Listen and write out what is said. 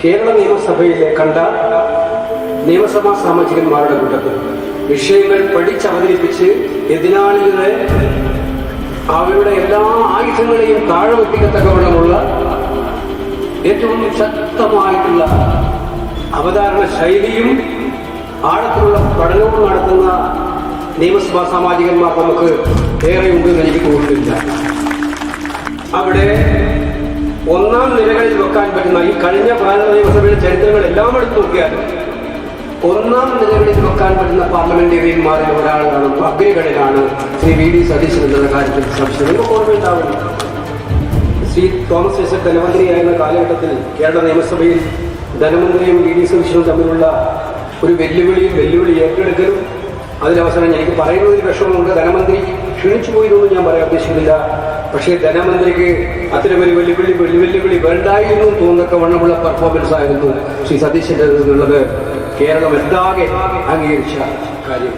കേരള നിയമസഭയിലെ കണ്ട നിയമസഭാ സാമാജികന്മാരുടെ കൂട്ടത്തിൽ വിഷയങ്ങൾ പഠിച്ചവതരിപ്പിച്ച് എതിരാളികളെ അവരുടെ എല്ലാ ആയുധങ്ങളെയും താഴെ വെപ്പിക്കത്തക്കവണ്ണമുള്ള ഏറ്റവും ശക്തമായിട്ടുള്ള അവതരണ ശൈലിയും ആഴത്തിലുള്ള പഠനവും നടത്തുന്ന നിയമസഭാ സാമാജികന്മാർ നമുക്ക് ഏറെയുണ്ടെന്ന് എനിക്ക് തോന്നുന്നില്ല. അവിടെ ഒന്നാം നിലകളിൽ വെക്കാൻ പറ്റുന്ന ഈ കഴിഞ്ഞ ഭാരത നിയമസഭയുടെ ചരിത്രങ്ങൾ എല്ലാം എടുത്തു നോക്കിയാലും ഒന്നാം നിലകളിൽ വെക്കാൻ പറ്റുന്ന പാർലമെന്റേറിയന്മാരിൽ ഒരാളാണ്, അഗ്നികളിലാണ് ശ്രീ വി.ഡി. സതീശൻ എന്നുള്ള കാര്യത്തിൽ സംശയം നമുക്ക് ഓർമ്മയുണ്ടാവുന്നു. ശ്രീ തോമസ് ഐസക് ധനമന്ത്രിയായിരുന്ന കാലഘട്ടത്തിൽ കേരള നിയമസഭയിൽ ധനമന്ത്രിയും വി.ഡി. സതീശനും തമ്മിലുള്ള ഒരു വെല്ലുവിളി ഏറ്റെടുക്കലും അതിനവസരം എനിക്ക് പറയുന്നതിൽ വിഷമമുണ്ട്. ധനമന്ത്രി ക്ഷണിച്ചു പോയിരുന്നും ഞാൻ പറയാൻ ഉദ്ദേശിക്കുന്നില്ല. പക്ഷേ ധനമന്ത്രിക്ക് അത്തരമൊരു വെല്ലുവിളി വേണ്ടായിരുന്നു തോന്നക്ക വണ്ണമുള്ള പെർഫോമൻസ് ആയിരുന്നു ശ്രീ സതീശൻ്റെ എന്നുള്ളത് കേരളം എന്താകെ അംഗീകരിച്ച കാര്യം.